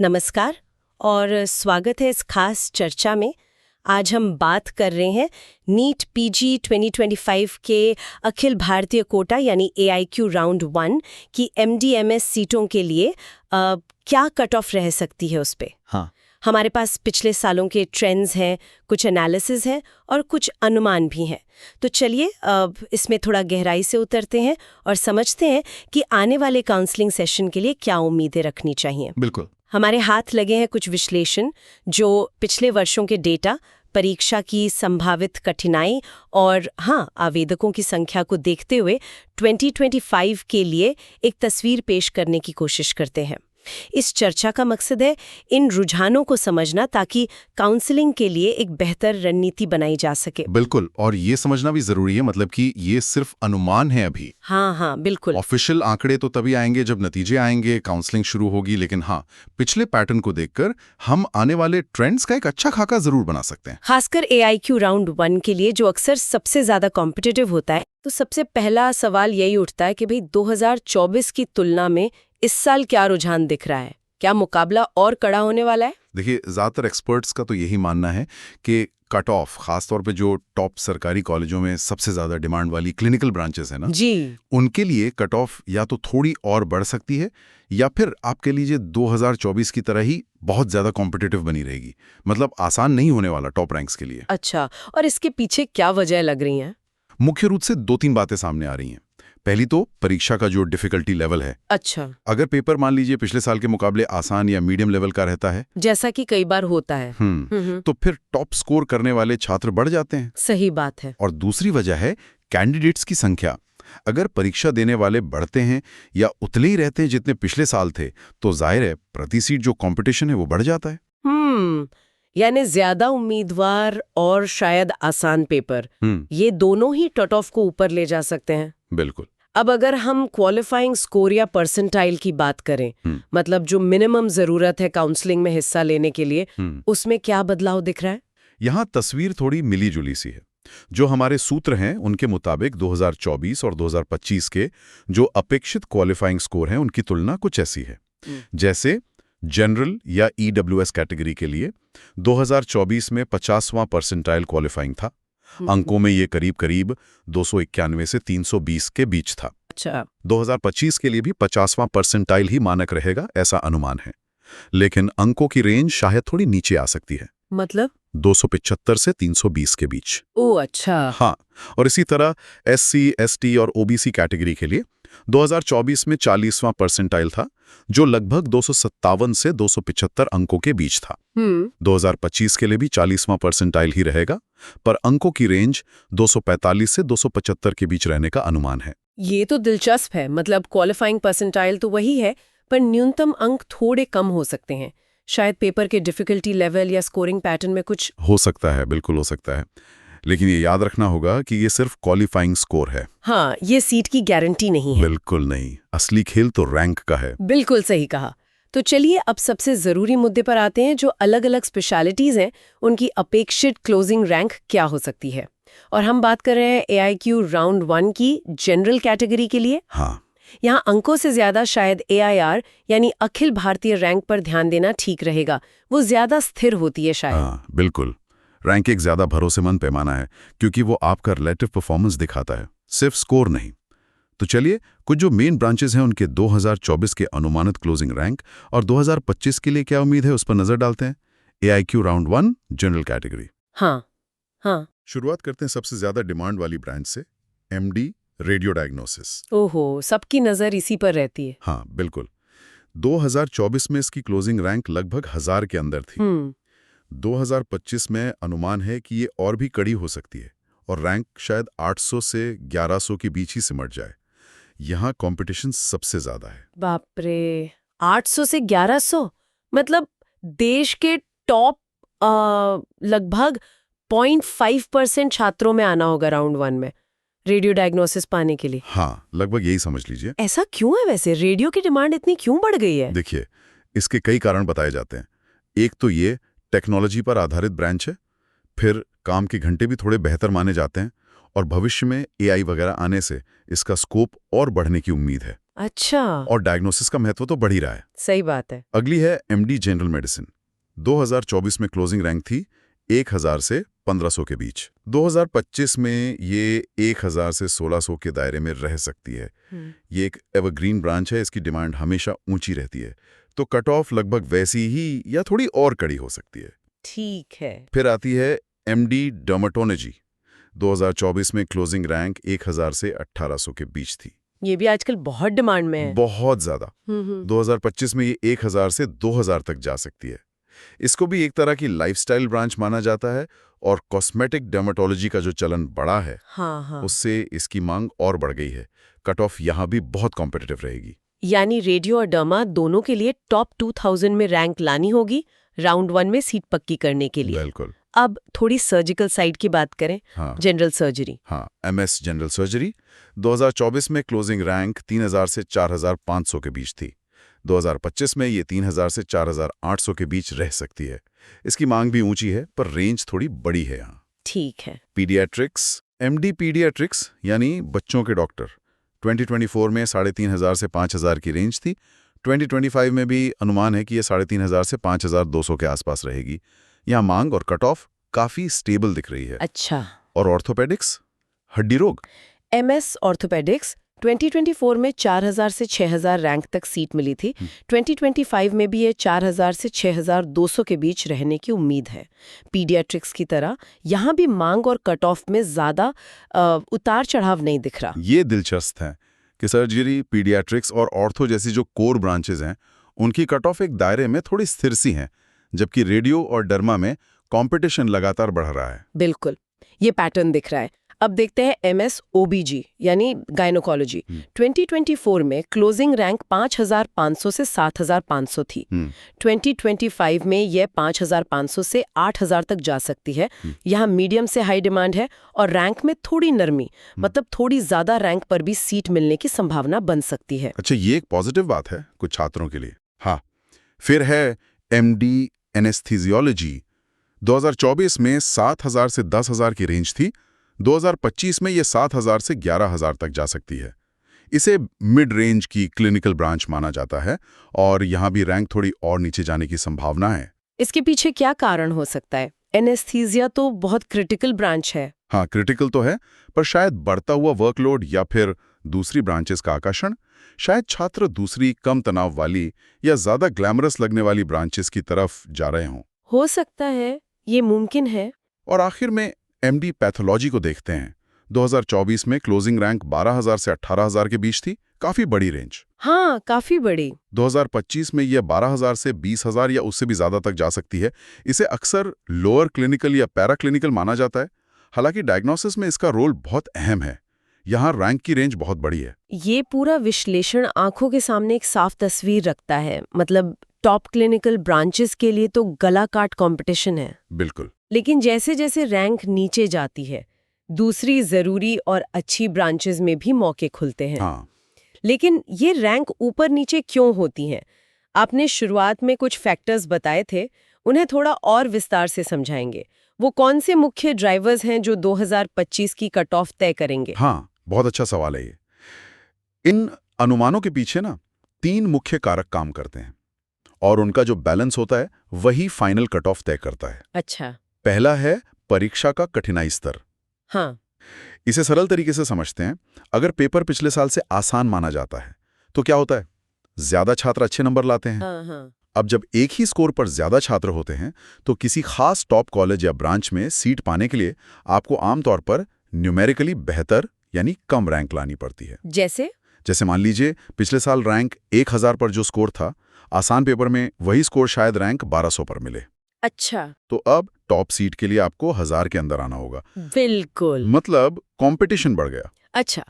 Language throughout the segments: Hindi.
नमस्कार और स्वागत है इस खास चर्चा में। आज हम बात कर रहे हैं नीट पीजी 2025 के अखिल भारतीय कोटा यानी AIQ राउंड 1 की MD/MS सीटों के लिए क्या कट ऑफ रह सकती है उस पे। हाँ, हमारे पास पिछले सालों के ट्रेंड्स हैं, कुछ एनालिसिस है और कुछ अनुमान भी हैं। तो चलिए अब इसमें थोड़ा गहराई से उतरते हैं और समझते हैं कि आने वाले काउंसलिंग सेशन के लिए क्या उम्मीदें रखनी चाहिए। बिल्कुल। हमारे हाथ लगे हैं कुछ विश्लेषण जो पिछले वर्षों के डेटा, परीक्षा की संभावित कठिनाई और आवेदकों की संख्या को देखते हुए 2025 के लिए एक तस्वीर पेश करने की कोशिश करते हैं। इस चर्चा का मकसद है इन रुझानों को समझना ताकि काउंसलिंग के लिए एक बेहतर रणनीति बनाई जा सके। बिल्कुल, और ये समझना भी जरूरी है, मतलब कि ये सिर्फ अनुमान है अभी। हाँ, बिल्कुल। ऑफिशियल आंकड़े तो तभी आएंगे जब नतीजे आएंगे, काउंसलिंग शुरू होगी, लेकिन पिछले पैटर्न को देखकर हम आने वाले ट्रेंड्स का एक अच्छा खाका जरूर बना सकते हैं। खासकर AIQ राउंड 1 के लिए जो अक्सर सबसे ज्यादा कॉम्पिटिटिव होता है, तो सबसे पहला सवाल यही उठता है कि भाई 2024 की तुलना में इस साल क्या रुझान दिख रहा है? क्या मुकाबला और कड़ा होने वाला है? देखिए, ज्यादातर एक्सपर्ट्स का तो यही मानना है कि कट ऑफ, खासतौर पे जो टॉप सरकारी कॉलेजों में सबसे ज्यादा डिमांड वाली क्लिनिकल ब्रांचेस है ना जी, उनके लिए कट ऑफ या तो थोड़ी और बढ़ सकती है या फिर आप कह लीजिए 2024 की तरह ही बहुत ज्यादा कॉम्पिटिटिव बनी रहेगी। मतलब आसान नहीं होने वाला टॉप रैंक्स के लिए। अच्छा। और इसके पीछे क्या वजह लग रही है? मुख्य रूप से 2-3 बातें सामने आ रही हैं। पहली तो परीक्षा का जो डिफिकल्टी लेवल है। अच्छा, अगर पेपर मान लीजिए पिछले साल के मुकाबले आसान या मीडियम लेवल का रहता है, जैसा कि कई बार होता है। तो फिर टॉप स्कोर करने वाले छात्र बढ़ जाते हैं। सही बात है। और दूसरी वजह है कैंडिडेट्स की संख्या। अगर परीक्षा देने वाले बढ़ते हैं या उतने ही रहते हैं जितने पिछले साल थे, तो जाहिर है प्रति सीट जो कंपटीशन है वो बढ़ जाता है। यानी ज्यादा उम्मीदवार और शायद आसान पेपर, ये दोनों ही कट ऑफ को ऊपर ले जा सकते हैं। बिल्कुल। अब अगर हम क्वालिफाइंग स्कोर या परसेंटाइल की बात करें, मतलब जो मिनिमम जरूरत है काउंसलिंग में हिस्सा लेने के लिए, उसमें क्या बदलाव दिख रहा है? यहाँ तस्वीर थोड़ी मिली जुली सी है। जो हमारे सूत्र हैं उनके मुताबिक 2024 और 2025 के जो अपेक्षित क्वालिफाइंग स्कोर हैं उनकी तुलना कुछ ऐसी है। जैसे जनरल या EWS कैटेगरी के लिए 2024 में 50वां परसेंटाइल क्वालिफाइंग था। अंकों में ये करीब करीब 291 से 320 के बीच था। अच्छा। 2025 के लिए भी 50वां परसेंटाइल ही मानक रहेगा, ऐसा अनुमान है। लेकिन अंकों की रेंज शायद थोड़ी नीचे आ सकती है, मतलब 275 से 320 के बीच। ओह अच्छा। और इसी तरह SC, ST और OBC कैटेगरी के लिए 2024 में 40वां परसेंटाइल था, जो लगभग 257 से 275 अंकों के बीच था। 2025 के लिए भी 40वां परसेंटाइल ही रहेगा, पर अंकों की रेंज 245 से 275 के बीच रहने का अनुमान है। ये तो दिलचस्प है। मतलब क्वालिफाइंग परसेंटाइल तो वही है, पर न्यूनतम अंक थोड़े कम हो सकते हैं। शायद पेपर के डिफिकल्टी लेवल या स्कोरिंग पैटर्न में कुछ हो सकता है, बिल्कुल हो सकता है। लेकिन ये याद रखना होगा कि ये सिर्फ क्वालिफाइंग स्कोर है। ये सीट की गारंटी नहीं है। बिल्कुल नहीं, असली खेल तो रैंक का है। बिल्कुल सही कहा। तो चलिए अब सबसे जरूरी मुद्दे पर आते हैं, जो अलग अलग स्पेशलिटीज हैं उनकी अपेक्षित क्लोजिंग रैंक क्या हो सकती है। और हम बात कर रहे हैं AIQ राउंड 1 की जनरल कैटेगरी के लिए। यहाँ अंकों से ज्यादा शायद AIR यानी अखिल भारतीय रैंक पर ध्यान देना ठीक रहेगा। वो ज्यादा स्थिर होती है शायद। बिल्कुल। रैंक एक ज्यादा भरोसेमंद पैमाना है क्योंकि वो आपका रिलेटिव परफॉर्मेंस दिखाता है, सिर्फ स्कोर नहीं। तो चलिए कुछ जो मेन ब्रांचेस हैं उनके 2024 के अनुमानित क्लोजिंग रैंक और 2025 के लिए क्या उम्मीद है उस पर नजर डालते हैं। AIQ round 1 general category. हाँ। शुरुआत करते हैं सबसे ज्यादा डिमांड वाली ब्रांच से, MD रेडियो डायग्नोसिस। ओहो, सबकी नजर इसी पर रहती है। बिल्कुल। 2024 में इसकी क्लोजिंग रैंक लगभग 1000 के अंदर थी। 2025 में अनुमान है कि ये और भी कड़ी हो सकती है और रैंक शायद 800 से 1100 के बीच ही सिमट जाए। यहाँ कंपटीशन सबसे ज्यादा है। बाप रे, 800 से 1100, मतलब देश के टॉप लगभग 0.5% छात्रों में आना होगा राउंड 1 में रेडियो डायग्नोसिस पाने के लिए। लगभग यही समझ लीजिए। ऐसा क्यों है वैसे? रेडियो की डिमांड इतनी क्यों बढ़ गई है? देखिए, इसके कई कारण बताए जाते हैं। एक तो ये टेक्नोलॉजी पर आधारित ब्रांच है, फिर काम के घंटे भी थोड़े बेहतर माने जाते हैं और भविष्य में AI वगैरह आने से इसका स्कोप और बढ़ने की उम्मीद है। अच्छा, और डायग्नोसिस का महत्व तो बढ़ ही रहा है। सही बात है। अगली है एमडी जनरल मेडिसिन। 2024 में क्लोजिंग रैंक थी 1000 से 1500 के बीच। 2025 में ये 1000 से 1600 के दायरे में रह सकती है। ये एक एवरग्रीन ब्रांच है, इसकी डिमांड हमेशा ऊंची रहती है, तो कट ऑफ लगभग वैसी ही या थोड़ी और कड़ी हो सकती है। ठीक है। फिर आती है एमडी डर्मेटोलॉजी। 2024 में क्लोजिंग रैंक 1000 से 1800 के बीच थी। ये भी आजकल बहुत डिमांड में है। बहुत ज्यादा। 2025 में ये 1000 से 2000 तक जा सकती है। इसको भी एक तरह की लाइफस्टाइल ब्रांच माना जाता है, और कॉस्मेटिक डर्मेटोलॉजी का जो चलन बढ़ा है, हाँ। उससे इसकी मांग और बढ़ गई है। कट ऑफ यहाँ भी बहुत कॉम्पिटिटिव रहेगी। यानी रेडियो और डर्मा दोनों के लिए टॉप 2000 में रैंक लानी होगी राउंड 1 में सीट पक्की करने के लिए। बिल्कुल। अब थोड़ी सर्जिकल साइड की बात करें। हाँ। General surgery. हाँ, एमएस जनरल सर्जरी। 2024 में क्लोजिंग रैंक 3000 से 4500 के बीच थी। 2025 में ये 3000 से 4800 के बीच रह सकती है। इसकी मांग भी ऊंची है, पर रेंज थोड़ी बड़ी है यहाँ। ठीक है। पीडियाट्रिक्स। एमडी पीडियाट्रिक्स यानी बच्चों के डॉक्टर। 2024 में 3500 से 5000 की रेंज थी। 2025 में भी अनुमान है कि ये 3500 से 5200 के आसपास रहेगी। यहाँ मांग और कट ऑफ काफी स्टेबल दिख रही है। अच्छा। और ऑर्थोपेडिक्स, हड्डी रोग। एमएस ऑर्थोपेडिक्स 2024 में 4000 से 6000 रैंक तक सीट मिली थी। 2025 में भी ये 4000 से 6200 के बीच रहने की उम्मीद है। पीडियाट्रिक्स की तरह यहाँ भी मांग और कट ऑफ में ज्यादा उतार चढ़ाव नहीं दिख रहा। ये दिलचस्प है कि सर्जरी, पीडियाट्रिक्स और ऑर्थो जैसी जो कोर ब्रांचेज हैं, उनकी कट ऑफ एक दायरे में थोड़ी स्थिर सी हैं, जबकि रेडियो और डर्मा में कंपटीशन लगातार बढ़ रहा है। बिल्कुल, ये पैटर्न दिख रहा है। अब देखते हैं एमएस ओबीजी यानी गायनोकोलॉजी। 2024 में क्लोजिंग रैंक 5500 से 7500 थी। 2025 में यह 5500 से 8000 तक जा सकती है। यहाँ मीडियम से हाई डिमांड है और रैंक में थोड़ी नरमी, मतलब थोड़ी ज्यादा रैंक पर भी सीट मिलने की संभावना बन सकती है। अच्छा, ये एक पॉजिटिव बात है कुछ छात्रों के लिए। हाँ, फिर है एमडी एनेस्थीसियोलॉजी। 2024 में 7000 से 10000 की रेंज थी। 2025 में ये 7000 से 11000 तक जा सकती है। इसे मिड रेंज की क्लिनिकल ब्रांच माना जाता है, और यहाँ भी रैंक थोड़ी और नीचे जाने की संभावना है। इसके पीछे क्या कारण हो सकता है? एनेस्थीसिया तो बहुत क्रिटिकल ब्रांच है। हाँ, क्रिटिकल तो है, पर शायद बढ़ता हुआ वर्कलोड या फिर दूसरी ब्रांचेस का आकर्षण। शायद छात्र दूसरी कम तनाव वाली या ज्यादा ग्लैमरस लगने वाली ब्रांचेस की तरफ जा रहे हों। हो सकता है, ये मुमकिन है। और आखिर में एमडी पैथोलॉजी को देखते हैं। 2024 में क्लोजिंग रैंक 12000 से 18000 के बीच थी, काफी बड़ी रेंज। हाँ, काफी बड़ी। 2025 में यह 12000 से 20000 या उससे भी ज्यादा तक जा सकती है। इसे अक्सर लोअर क्लिनिकल या पैरा क्लिनिकल माना जाता है। हालांकि डायग्नोसिस में इसका रोल बहुत अहम है। यहाँ रैंक की रेंज बहुत बड़ी है। ये पूरा विश्लेषण आंखों के सामने एक साफ तस्वीर रखता है। मतलब टॉप क्लिनिकल ब्रांचेस के लिए तो गला काट कंपटीशन है। बिल्कुल। लेकिन जैसे जैसे रैंक नीचे जाती है, दूसरी जरूरी और अच्छी ब्रांचेस में भी मौके खुलते हैं। हाँ। लेकिन ये रैंक ऊपर नीचे क्यों होती हैं? आपने शुरुआत में कुछ फैक्टर्स बताए थे, उन्हें थोड़ा और विस्तार से समझाएंगे। वो कौन से मुख्य ड्राइवर्स हैं जो 2025 की कट ऑफ तय करेंगे? हाँ, बहुत अच्छा सवाल है ये। इन अनुमानों के पीछे ना 3 मुख्य कारक काम करते हैं, और उनका जो बैलेंस होता है वही फाइनल कट ऑफ तय करता है। अच्छा। पहला है परीक्षा का कठिनाई स्तर। हाँ। इसे सरल तरीके से समझते हैं। अगर पेपर पिछले साल से आसान माना जाता है तो क्या होता है? ज्यादा छात्र अच्छे नंबर लाते हैं। हाँ। अब जब एक ही स्कोर पर ज्यादा छात्र होते हैं तो किसी खास टॉप कॉलेज या ब्रांच में सीट पाने के लिए आपको आमतौर पर न्यूमेरिकली बेहतर यानी कम रैंक लानी पड़ती है। जैसे मान लीजिए पिछले साल रैंक 1000 पर जो स्कोर था, आसान पेपर में वही स्कोर शायद रैंक 1200 पर मिले। अच्छा। तो अब टॉप सीट के लिए आपको 1000 के अंदर आना होगा। बिल्कुल। मतलब कंपटीशन बढ़ गया। अच्छा,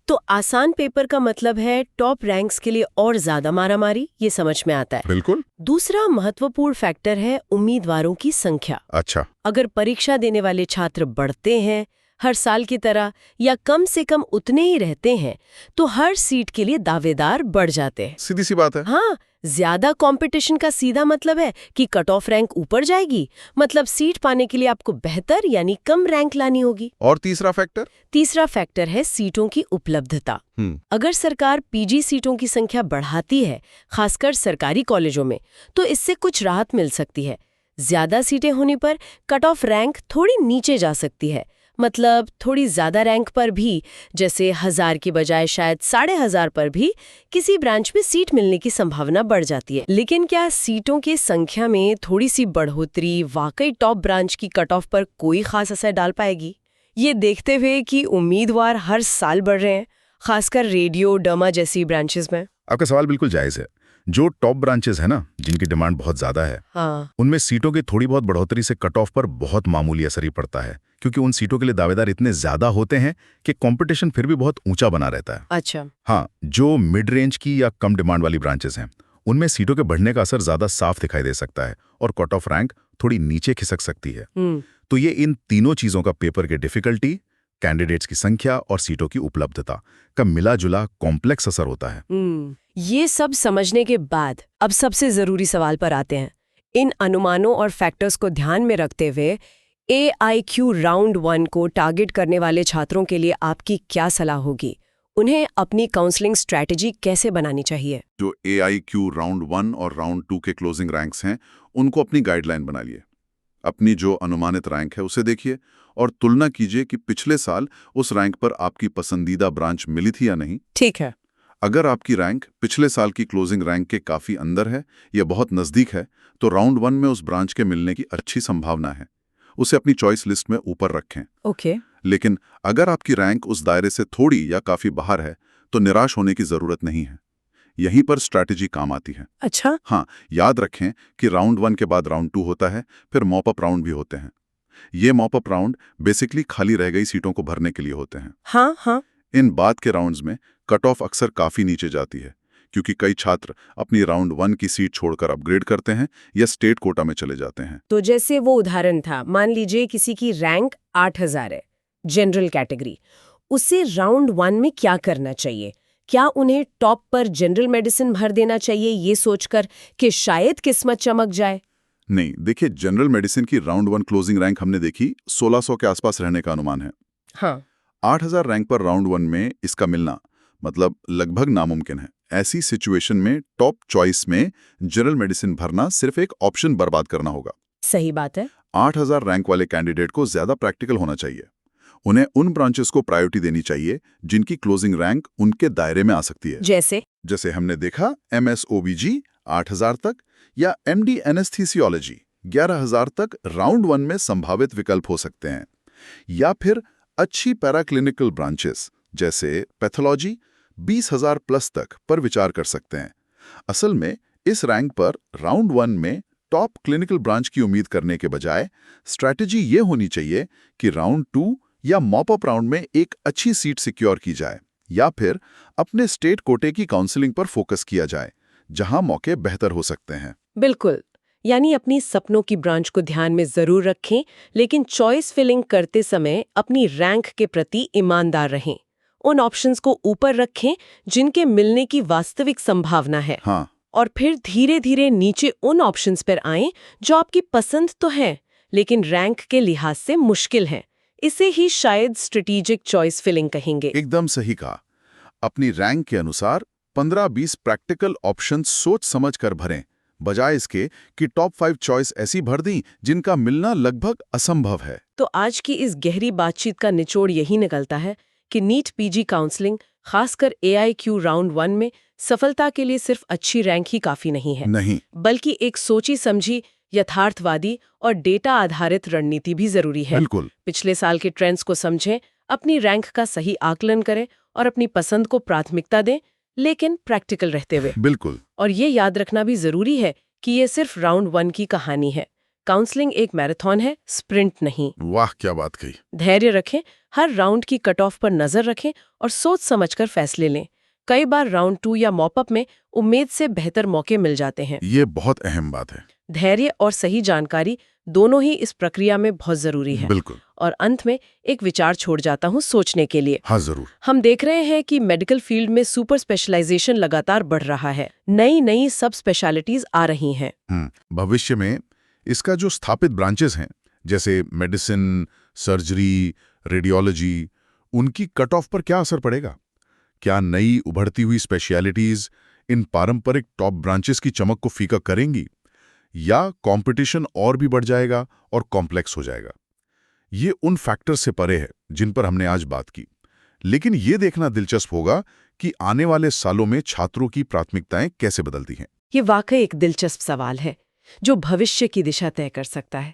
तो आसान पेपर का मतलब है टॉप रैंक्स के लिए और ज्यादा मारामारी, ये समझ में आता है। बिल्कुल। दूसरा महत्वपूर्ण फैक्टर है उम्मीदवारों की संख्या। अच्छा। अगर परीक्षा देने वाले छात्र बढ़ते हैं हर साल की तरह, या कम से कम उतने ही रहते हैं, तो हर सीट के लिए दावेदार बढ़ जाते हैं। सीधी सी बात है। हाँ, ज्यादा कंपटीशन का सीधा मतलब है कि कट ऑफ रैंक ऊपर जाएगी, मतलब सीट पाने के लिए आपको बेहतर यानी कम रैंक लानी होगी। और तीसरा फैक्टर है सीटों की उपलब्धता। अगर सरकार पीजी सीटों की संख्या बढ़ाती है, खासकर सरकारी कॉलेजों में, तो इससे कुछ राहत मिल सकती है। ज्यादा सीटें होने पर कट ऑफ रैंक थोड़ी नीचे जा सकती है, मतलब थोड़ी ज्यादा रैंक पर भी, जैसे 1000 की बजाय शायद 1500 पर भी किसी ब्रांच में सीट मिलने की संभावना बढ़ जाती है। लेकिन क्या सीटों की संख्या में थोड़ी सी बढ़ोतरी वाकई टॉप ब्रांच की कट ऑफ पर कोई खास असर डाल पाएगी? ये देखते हुए कि उम्मीदवार हर साल बढ़ रहे हैं, खासकर रेडियो डर्मा जैसी ब्रांचेस में। आपका सवाल बिल्कुल जायज है। जो टॉप ब्रांचेस है ना, जिनकी डिमांड बहुत ज्यादा है, उनमें सीटों की थोड़ी बहुत बढ़ोतरी से कट ऑफ पर बहुत मामूली असर ही पड़ता है, क्योंकि उन सीटों के लिए दावेदार इतने ज्यादा होते हैं कि कंपटीशन फिर भी बहुत ऊंचा बना रहता है। अच्छा। हाँ, जो मिड रेंज की या कम डिमांड वाली ब्रांचेस हैं, उनमें सीटों के बढ़ने का असर ज्यादा साफ दिखाई दे सकता है और कट ऑफ रैंक थोड़ी नीचे खिसक सकती है। तो ये इन तीनों चीजों का पेपर की डिफिकल्टी, कैंडिडेट्स की संख्या और सीटों की उपलब्धता का मिला जुला कॉम्प्लेक्स असर होता है। ये सब समझने के बाद अब सबसे जरूरी सवाल पर आते हैं। इन अनुमानों और फैक्टर्स को ध्यान में रखते हुए AIQ राउंड 1 को टारगेट करने वाले छात्रों के लिए आपकी क्या सलाह होगी? उन्हें अपनी काउंसलिंग स्ट्रैटेजी कैसे बनानी चाहिए? जो AIQ राउंड 1 और राउंड 2 के क्लोजिंग रैंक्स हैं, उनको अपनी गाइडलाइन बना लिए। अपनी जो अनुमानित रैंक है उसे देखिए और तुलना कीजिए कि पिछले साल उस रैंक पर आपकी पसंदीदा ब्रांच मिली थी या नहीं। ठीक है। अगर आपकी रैंक पिछले साल की क्लोजिंग रैंक के काफी अंदर है या बहुत नजदीक है, तो राउंड 1 में उस ब्रांच के मिलने की अच्छी संभावना है। उसे अपनी चॉइस लिस्ट में ऊपर रखें। ओके। लेकिन अगर आपकी रैंक उस दायरे से थोड़ी या काफी बाहर है, तो निराश होने की जरूरत नहीं है। यहीं पर स्ट्रैटेजी काम आती है। अच्छा। हाँ, याद रखें कि राउंड 1 के बाद राउंड 2 होता है, फिर मॉपअप राउंड भी होते हैं। ये मॉपअप राउंड बेसिकली खाली रह गई सीटों को भरने के लिए होते हैं। हाँ। इन बाद के राउंड्स में कट ऑफ अक्सर काफी नीचे जाती है, क्योंकि कई छात्र अपनी राउंड 1 की सीट छोड़कर अपग्रेड करते हैं या स्टेट कोटा में चले जाते हैं। तो जैसे वो उदाहरण था, मान लीजिए किसी की रैंक 8000 है, जनरल कैटेगरी, उसे राउंड 1 में क्या करना चाहिए? क्या उन्हें टॉप पर जनरल मेडिसिन भर देना चाहिए ये सोचकर कि शायद किस्मत चमक जाए? नहीं, देखिए, जनरल मेडिसिन की राउंड 1 क्लोजिंग रैंक हमने देखी 1600 के आसपास रहने का अनुमान है। हाँ। 8000 रैंक पर राउंड 1 में इसका मिलना मतलब लगभग नामुमकिन है। ऐसी सिचुएशन में टॉप चॉइस में जनरल मेडिसिन भरना सिर्फ एक ऑप्शन बर्बाद करना होगा। सही बात है। 8000 रैंक वाले कैंडिडेट को ज्यादा प्रैक्टिकल होना चाहिए। उन्हें उन ब्रांचेस को प्रायोरिटी देनी चाहिए जिनकी क्लोजिंग रैंक उनके दायरे में आ सकती है। जैसे हमने देखा MS OBG 8000 तक या MD एनेस्थीसियोलॉजी 11000 तक राउंड 1 में संभावित विकल्प हो सकते हैं। या फिर अच्छी पैराक्लिनिकल ब्रांचेस जैसे पैथोलॉजी 20000 प्लस तक पर विचार कर सकते हैं। असल में इस रैंक पर राउंड 1 में टॉप क्लिनिकल ब्रांच की उम्मीद करने के बजाय स्ट्रैटेजी ये होनी चाहिए कि राउंड 2 या मॉपअप राउंड में एक अच्छी सीट सिक्योर की जाए, या फिर अपने स्टेट कोटे की काउंसलिंग पर फोकस किया जाए, जहां मौके बेहतर हो सकते हैं। बिल्कुल, यानी अपनी सपनों की ब्रांच को ध्यान में जरूर रखें, लेकिन चॉइस फिलिंग करते समय अपनी रैंक के प्रति ईमानदार रहें। उन ऑप्शंस को ऊपर रखें जिनके मिलने की वास्तविक संभावना है। हाँ। और फिर धीरे धीरे नीचे उन ऑप्शंस पर आएं जो आपकी पसंद तो है, लेकिन रैंक के लिहाज से मुश्किल है। इसे ही शायद स्ट्रेटेजिक चॉइस फिलिंग कहेंगे। एकदम सही कहा। अपनी रैंक के अनुसार 15-20 प्रैक्टिकल ऑप्शन सोच समझ कर भरें, बजाय इसके कि टॉप 5 चॉइस ऐसी भर दी जिनका मिलना लगभग असंभव है। तो आज की इस गहरी बातचीत का निचोड़ यही निकलता है कि नीट पीजी काउंसलिंग, खासकर AIQ राउंड 1 में सफलता के लिए सिर्फ अच्छी रैंक ही काफी नहीं है, बल्कि एक सोची समझी, यथार्थवादी और डेटा आधारित रणनीति भी जरूरी है। बिल्कुल। पिछले साल के ट्रेंड्स को समझें, अपनी रैंक का सही आकलन करें और अपनी पसंद को प्राथमिकता दें, लेकिन प्रैक्टिकल रहते हुए। बिल्कुल। और ये याद रखना भी जरूरी है कि ये सिर्फ राउंड 1 की कहानी है। काउंसलिंग एक मैराथन है, स्प्रिंट नहीं। वाह, क्या बात कही। धैर्य रखें, हर राउंड की कट ऑफ पर नजर रखें और सोच समझकर फैसले लें। कई बार राउंड 2 या मॉपअप में उम्मीद से बेहतर मौके मिल जाते हैं। ये बहुत अहम बात है। धैर्य और सही जानकारी दोनों ही इस प्रक्रिया में बहुत जरूरी है। बिल्कुल। और अंत में एक विचार छोड़ जाता हूँ सोचने के लिए। हाँ, जरूर। हम देख रहे हैं कि मेडिकल फील्ड में सुपर स्पेशलाइजेशन लगातार बढ़ रहा है, नई नई सब स्पेशलिटीज आ रही हैं। भविष्य में इसका जो स्थापित ब्रांचेस हैं, जैसे मेडिसिन, सर्जरी, रेडियोलॉजी, उनकी कट ऑफ पर क्या असर पड़ेगा? क्या नई उभरती हुई स्पेशलिटीज इन पारंपरिक टॉप ब्रांचेस की चमक को फीका करेंगी, या कंपटीशन और भी बढ़ जाएगा और कॉम्प्लेक्स हो जाएगा? ये उन फैक्टर्स से परे है जिन पर हमने आज बात की, लेकिन ये देखना दिलचस्प होगा कि आने वाले सालों में छात्रों की प्राथमिकताएं कैसे बदलती हैं। ये वाकई एक दिलचस्प सवाल है जो भविष्य की दिशा तय कर सकता है।